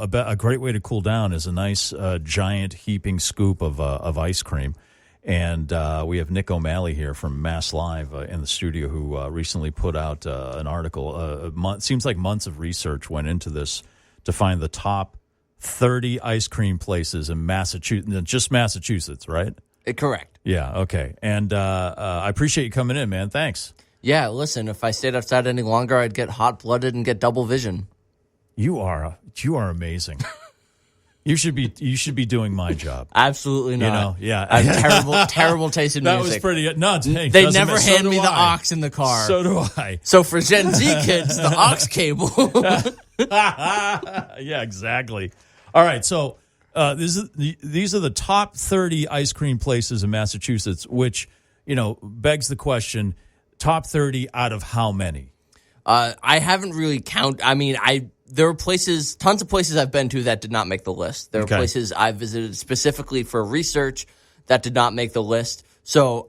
a great way to cool down is a nice giant heaping scoop of ice cream. And we have Nick O'Malley here from MassLive in the studio who recently put out an article. Seems like months of research went into this to find the top 30 ice cream places in Massachusetts, just Massachusetts, right? Correct. Yeah, okay. And I appreciate you coming in, man. Thanks. Yeah, listen, if I stayed outside any longer, I'd get hot-blooded and get double vision. You are amazing. You should be doing my job. Absolutely not. You know, yeah. I have terrible taste in music. That was pretty good. No, hey, they never hand me the aux in the car. So do I. So for Gen Z kids, the aux cable. Yeah, exactly. All right, so these are the top 30 ice cream places in Massachusetts, which, begs the question, top 30 out of how many? I haven't really counted. I mean, there are tons of places I've been to that did not make the list. There are places I visited specifically for research that did not make the list. So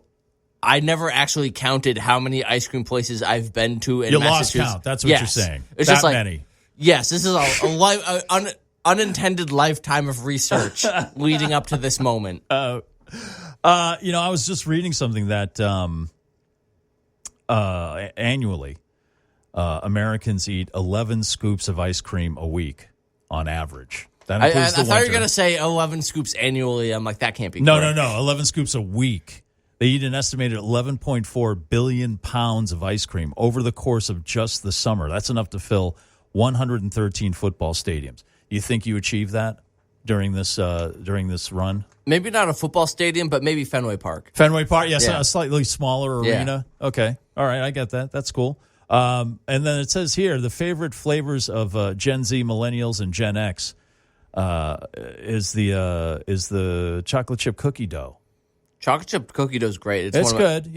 I never actually counted how many ice cream places I've been to in Massachusetts. You lost count. That's what you're saying. It's that just like, many. Yes, this is a unintended lifetime of research leading up to this moment. I was just reading something that annually Americans eat 11 scoops of ice cream a week on average. That includes I thought you were going to say 11 scoops annually. I'm like, that can't be correct. No. 11 scoops a week. They eat an estimated 11.4 billion pounds of ice cream over the course of just the summer. That's enough to fill 113 football stadiums. You think you achieved that during this run? Maybe not a football stadium, but maybe Fenway Park. Fenway Park, yes, yeah. A slightly smaller arena. Yeah. Okay, all right, I get that. That's cool. And then it says here the favorite flavors of Gen Z, Millennials, and Gen X is the chocolate chip cookie dough. Chocolate chip cookie dough is great. It's good.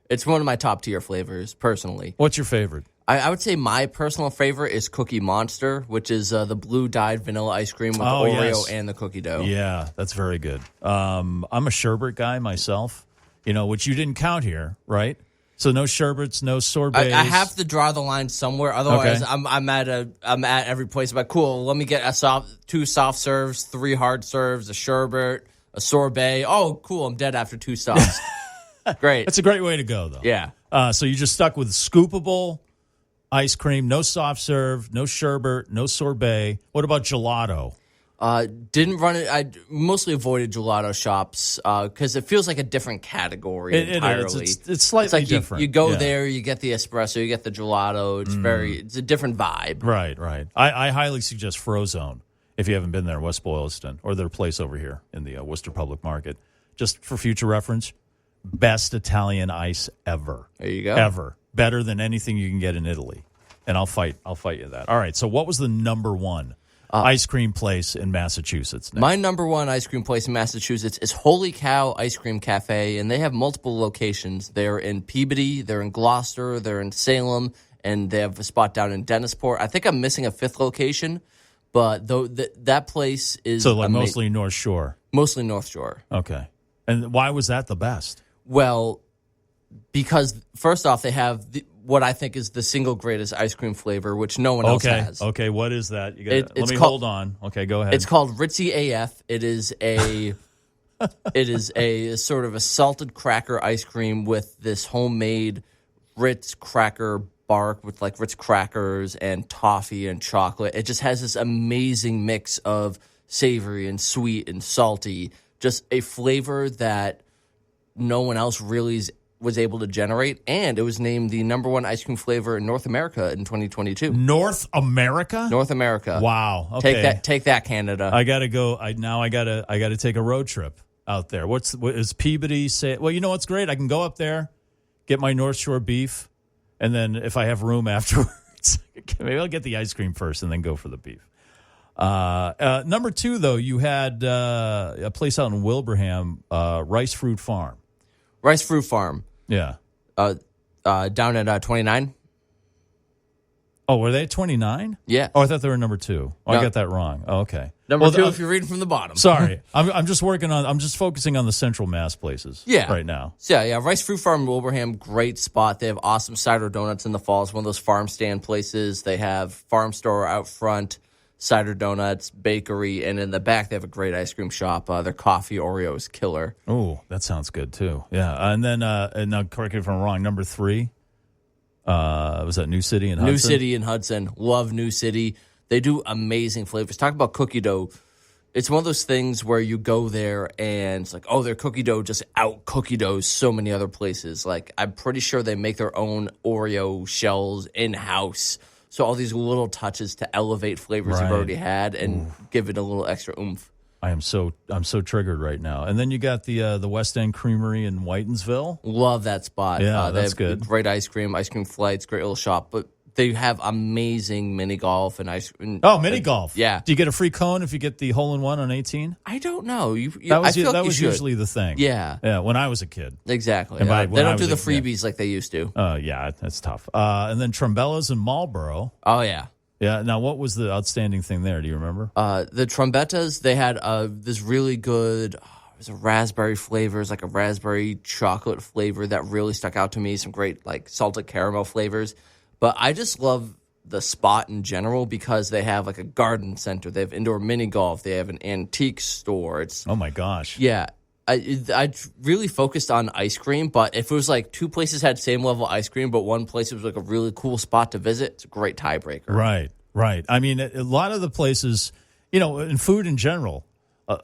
It's one of my top tier flavors personally. What's your favorite? I would say my personal favorite is Cookie Monster, which is the blue dyed vanilla ice cream with the Oreo and the cookie dough. Yeah, that's very good. I'm a sherbet guy myself, which you didn't count here, right? So no sherbets, no sorbets. I have to draw the line somewhere. Otherwise, okay. I'm at every place. But cool, let me get two soft serves, 3 hard serves, a sherbet, a sorbet. Oh, cool, I'm dead after 2 stops. Great. That's a great way to go, though. Yeah. So you just stuck with scoopable ice cream, no soft serve, no sherbet, no sorbet. What about gelato? Didn't run it. I mostly avoided gelato shops because it feels like a different category entirely. It's slightly different. You go there, you get the espresso, you get the gelato. It's a different vibe. Right. I highly suggest Frozone if you haven't been there in West Boylston or their place over here in the Worcester Public Market. Just for future reference, best Italian ice ever. There you go. Ever. Better than anything you can get in Italy. And I'll fight you that. All right, so what was the number one ice cream place in Massachusetts? My number one ice cream place in Massachusetts is Holy Cow Ice Cream Cafe, and they have multiple locations. They're in Peabody, they're in Gloucester, they're in Salem, and they have a spot down in Dennisport. I think I'm missing a 5th location, but that place is mostly North Shore. Mostly North Shore. Okay. And why was that the best? Well, because first off, they have what I think is the single greatest ice cream flavor, which no one else has. Okay, what is that? Let me hold on. Okay, go ahead. It's called Ritzy AF. It is a sort of a salted cracker ice cream with this homemade Ritz cracker bark with like Ritz crackers and toffee and chocolate. It just has this amazing mix of savory and sweet and salty. Just a flavor that no one else really was able to generate, and it was named the number one ice cream flavor in North America in 2022. North America? North America. Wow. Okay. Take that, Canada. I gotta go. I gotta take a road trip out there. What is Peabody say? Well, you know what's great? I can go up there, get my North Shore beef, and then if I have room afterwards, maybe I'll get the ice cream first and then go for the beef. Number 2, though, you had a place out in Wilbraham, Rice Fruit Farm. Rice Fruit Farm. Yeah. Down at 29. Oh, were they at 29? Yeah. Oh, I thought they were number 2. Oh, no. I got that wrong. Oh, okay. Number 2 if you're reading from the bottom. Sorry. I'm just focusing on the Central Mass places right now. So, yeah, Rice Fruit Farm in Wilbraham, great spot. They have awesome cider donuts in the fall. It's one of those farm stand places. They have farm store out front. cider donuts, bakery, and in the back they have a great ice cream shop. Their coffee Oreo is killer. Oh, that sounds good too. Yeah, and then and now correct me if I'm wrong. Number 3 was that New City in Hudson? New City in Hudson. Love New City. They do amazing flavors. Talk about cookie dough. It's one of those things where you go there and it's like, oh, their cookie dough just out cookie doughs so many other places. Like, I'm pretty sure they make their own Oreo shells in-house. So all these little touches to elevate flavors you've already had and give it a little extra oomph. I'm so triggered right now. And then you got the West End Creamery in Whitensville. Love that spot. Yeah, they that's have good. Great ice cream flights, great little shop. But they have amazing mini golf and ice cream. Oh, mini golf. Yeah. Do you get a free cone if you get the hole-in-one on 18? I don't know. That was, I feel that like was you should. usually the thing. Yeah. Yeah, when I was a kid. Exactly. And They when I don't do was the a- yeah. freebies like they used to. Yeah, that's tough. And then Trombella's in Marlboro. Oh, yeah. Yeah. Now, what was the outstanding thing there? Do you remember? The Trombettas, they had this really good, it was a raspberry flavor, like a raspberry chocolate flavor that really stuck out to me. Some great like salted caramel flavors. But I just love the spot in general because they have like a garden center. They have indoor mini golf. They have an antique store. It's Oh, my gosh. yeah. I really focused on ice cream, but if it was like two places had same level ice cream, but one place was like a really cool spot to visit, it's a great tiebreaker. Right. I mean, a lot of the places, in food in general,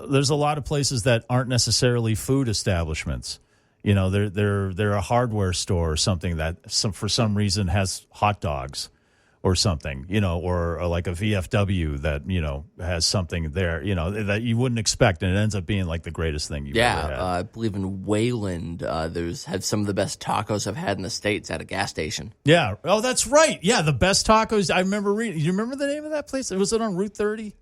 there's a lot of places that aren't necessarily food establishments. They're a hardware store or something that for some reason has hot dogs or something, or like a VFW that, has something there, that you wouldn't expect. And it ends up being like the greatest thing you've ever had. I believe in Wayland, had some of the best tacos I've had in the States at a gas station. Yeah. Oh, that's right. Yeah, the best tacos. I remember reading. You remember the name of that place? Was it on Route 30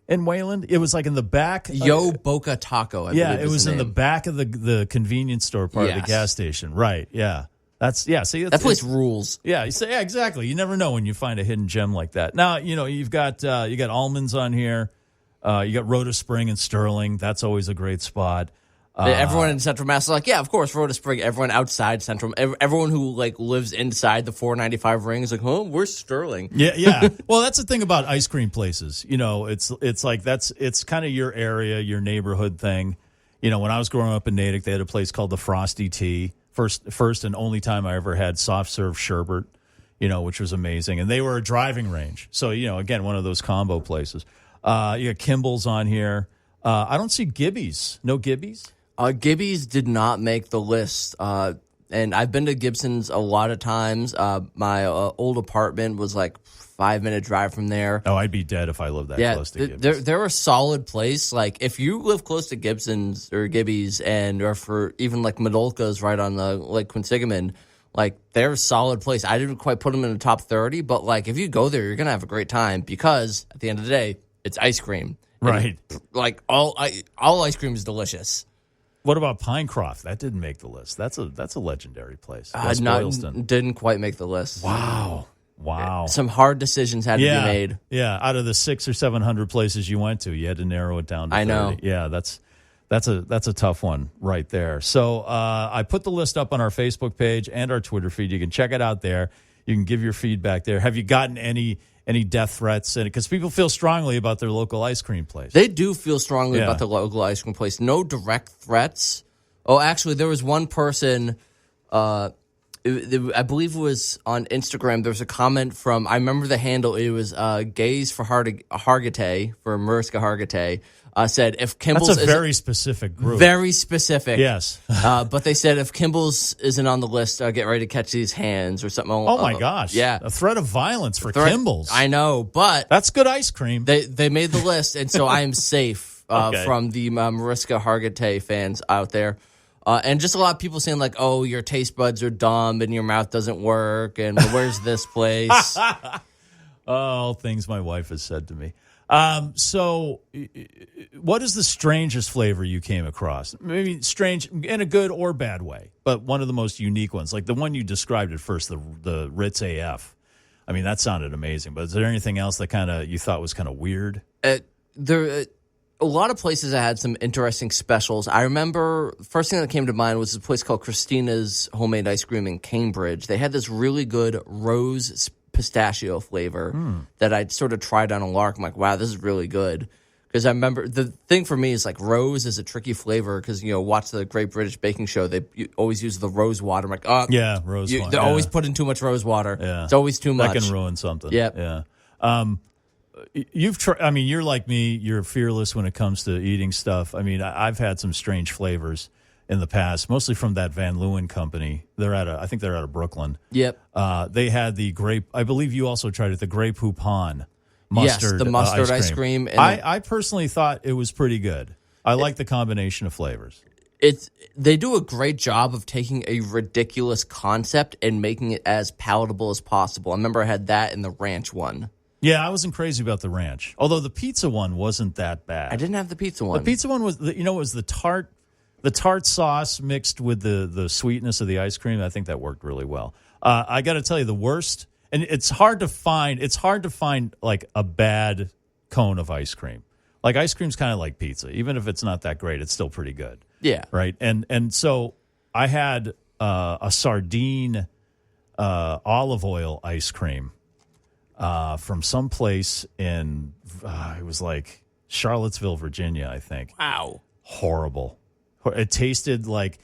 in Wayland? It was like in the back. Yo Boca Taco, I yeah, believe it was the in the name. back of the convenience store part of the Yes. gas station. Right. Yeah. See, That place rules. Yeah, exactly. You never know when you find a hidden gem like that. Now, you've got you got almonds on here. You got Rhoda Spring and Sterling. That's always a great spot. Everyone in Central Mass is like, yeah, of course, Rhoda Spring. Everyone outside Central, everyone who like lives inside the 495 ring is like, oh, where's Sterling? Yeah. Well, that's the thing about ice cream places. It's like it's kind of your area, your neighborhood thing. When I was growing up in Natick, they had a place called the Frosty Tea. First and only time I ever had soft serve sherbet, which was amazing. And they were a driving range. So, again, one of those combo places. You got Kimball's on here. I don't see Gibby's. No Gibby's? Gibby's did not make the list. And I've been to Gibson's a lot of times. My old apartment was like 5-minute drive from there. Oh, I'd be dead if I lived that close to Gibby's. They're a solid place. Like if you live close to Gibson's or Gibby's, or for even like Madolka's right on the Lake Quinsigamon, like they're a solid place. I didn't quite put them in the top 30, but like if you go there, you're gonna have a great time because at the end of the day, it's ice cream. Right. And, like all ice cream is delicious. What about Pinecroft? That didn't make the list. That's a legendary place. West Boylston. Didn't quite make the list. Wow. Some hard decisions had to be made. Yeah, out of the 600 or 700 places you went to, you had to narrow it down to 30. I know. Yeah, that's a tough one right there. So I put the list up on our Facebook page and our Twitter feed. You can check it out there. You can give your feedback there. Have you gotten any death threats? Because people feel strongly about their local ice cream place. They do feel strongly Yeah. about the local ice cream place. No direct threats. Oh, actually, there was one person, I believe it was on Instagram. There was a comment from, I remember the handle. It was Gays for Hargitay, for Mariska Hargitay, said if Kimball's That's a very specific group. very specific. Yes. But they said if Kimball's isn't on the list, get ready to catch these hands or something. Oh, my gosh. Yeah. A threat of violence for Kimball's. I know, but That's good ice cream. they made the list, and so I am safe Okay. from the Mariska Hargitay fans out there. And just a lot of people saying like, oh, your taste buds are dumb and your mouth doesn't work, and where's this place? Oh, things my wife has said to me. So what is the strangest flavor you came across? Maybe strange in a good or bad way, but one of the most unique ones, like the one you described at first, the Ritz AF. I mean, that sounded amazing, but is there anything else that you thought was kind of weird? A lot of places that had some interesting specials. I remember first thing that came to mind was a place called Christina's Homemade Ice Cream in Cambridge. They had this really good rose pistachio flavor that I sort of tried on a lark. I'm like, wow, this is really good. Because I remember the thing for me is like rose is a tricky flavor because, watch the Great British Baking Show. They always use the rose water. I'm like, oh. Yeah, rose water. They're always putting too much rose water. Yeah. It's always too much. That can ruin something. Yep. Yeah. You've tried, I mean, you're like me. You're fearless when it comes to eating stuff. I mean, I've had some strange flavors in the past, mostly from that Van Leeuwen company. I think they're out of Brooklyn. Yep. They had the grape, I believe you also tried it, the grape poupon mustard. Yes, the mustard ice cream. And I personally thought it was pretty good. I like the combination of flavors. They do a great job of taking a ridiculous concept and making it as palatable as possible. I remember I had that in the ranch one. Yeah, I wasn't crazy about the ranch, although the pizza one wasn't that bad. I didn't have the pizza one. The pizza one was, it was the tart sauce mixed with the sweetness of the ice cream. I think that worked really well. I got to tell you, the worst, and it's hard to find like a bad cone of ice cream. Like ice cream's kind of like pizza. Even if it's not that great, it's still pretty good. Yeah. Right. And so I had a sardine olive oil ice cream from some place in it was like Charlottesville, Virginia, I think. Wow. Horrible. It tasted like,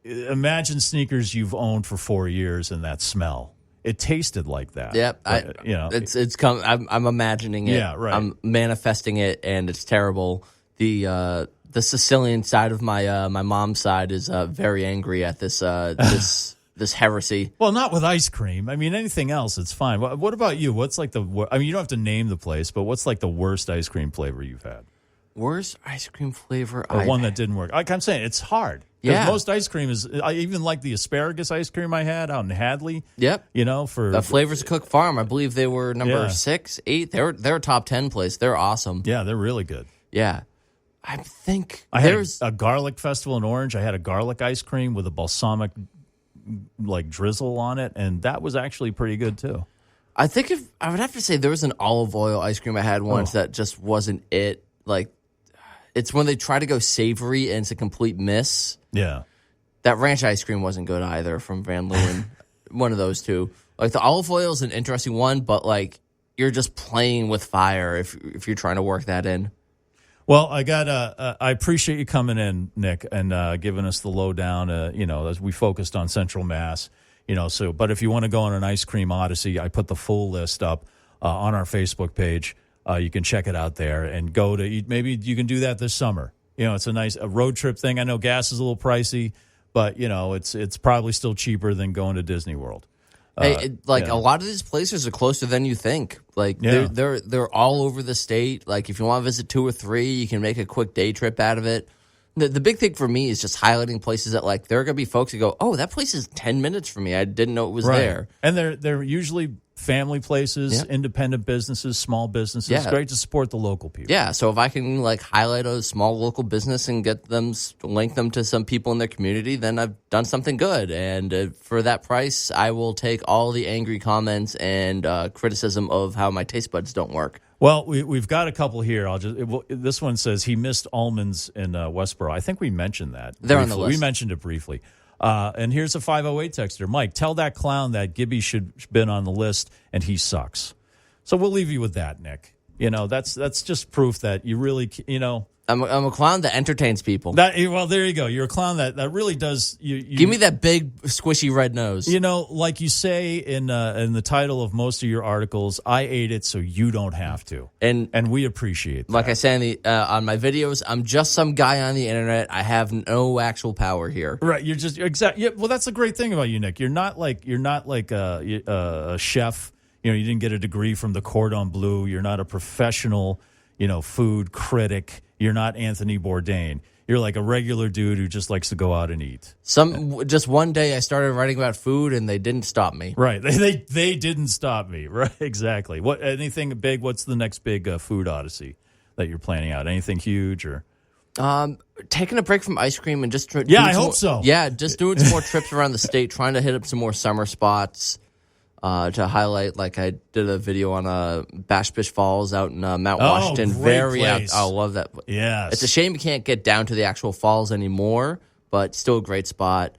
imagine sneakers you've owned for 4 years and that smell. It tasted like that. Yep, it's come. I'm imagining it. Yeah, right. I'm manifesting it, and it's terrible. The Sicilian side of my mom's side is very angry at this this heresy. Well, not with ice cream. I mean, anything else, it's fine. What about you? What's like you don't have to name the place, but what's like the worst ice cream flavor you've had? Worst ice cream flavor? Or one that didn't work. Like I'm saying, it's hard. Yeah. Most ice cream is, I even like the asparagus ice cream I had out in Hadley. Yep. For the Flavors of Cook Farm. I believe they were number 6, 8. They're a top 10 place. They're awesome. Yeah, they're really good. Yeah. I think I had a garlic festival in Orange. I had a garlic ice cream with a balsamic like drizzle on it, and that was actually pretty good too. I think I would have to say there was an olive oil ice cream I had once that just wasn't it. Like, it's when they try to go savory and it's a complete miss. Yeah. That ranch ice cream wasn't good either from Van Leeuwen. One of those two. Like, the olive oil is an interesting one, but, like, you're just playing with fire if you're trying to work that in. Well, I appreciate you coming in, Nick, and giving us the lowdown, as we focused on Central Mass, but if you want to go on an ice cream odyssey, I put the full list up on our Facebook page. You can check it out there and go to eat. Maybe you can do that this summer. It's a road trip thing. I know gas is a little pricey, but it's probably still cheaper than going to Disney World. A lot of these places are closer than you think. Like they're all over the state. Like if you want to visit 2 or 3, you can make a quick day trip out of it. The big thing for me is just highlighting places that like there are going to be folks who go, oh, that place is 10 minutes from me. I didn't know it was there. And they're usually family places, independent businesses, small businesses. It's great to support the local people. Yeah, so if I can like highlight a small local business and get them, link them to some people in their community, then I've done something good. And for that price, I will take all the angry comments and criticism of how my taste buds don't work. Well, we've got a couple here. This one says he missed almonds in Westboro. I think we mentioned that. They're on the list. We mentioned it briefly. And here's a 508 texter. Mike, tell that clown that Gibby should have been on the list and he sucks. So we'll leave you with that, Nick. That's just proof that you really, I'm a clown that entertains people. Well, there you go. You're a clown that really does. You give me that big squishy red nose. Like you say in the title of most of your articles, I ate it so you don't have to, and we appreciate that. Like I say on my videos, I'm just some guy on the internet. I have no actual power here. Right? You're just exactly. Yeah, well, that's the great thing about you, Nick. You're not like a chef. You didn't get a degree from the Cordon Bleu. You're not a professional, food critic. You're not Anthony Bourdain. You're like a regular dude who just likes to go out and eat. Just one day I started writing about food and they didn't stop me. Right. They didn't stop me. Right. Exactly. Anything big? What's the next big food odyssey that you're planning out? Anything huge or? Taking a break from ice cream and just I hope so. Yeah, just doing some more trips around the state, trying to hit up some more summer spots. To highlight, like I did a video on Bash Bish Falls out in Mount Washington. Great place. I love that. Yes. It's a shame you can't get down to the actual falls anymore, but still a great spot.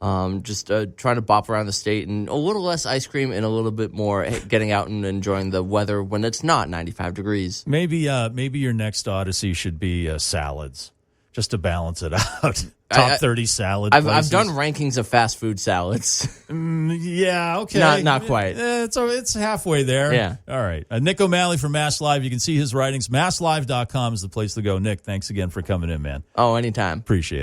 Just trying to bop around the state and a little less ice cream and a little bit more getting out and enjoying the weather when it's not 95 degrees. Maybe your next odyssey should be salads, just to balance it out. Top 30 salad I've places. done rankings of fast food salads. Yeah, okay. Not quite. It's halfway there. Yeah. All right. Nick O'Malley from MassLive. You can see his writings. MassLive.com is the place to go. Nick, thanks again for coming in, man. Oh, anytime. Appreciate it.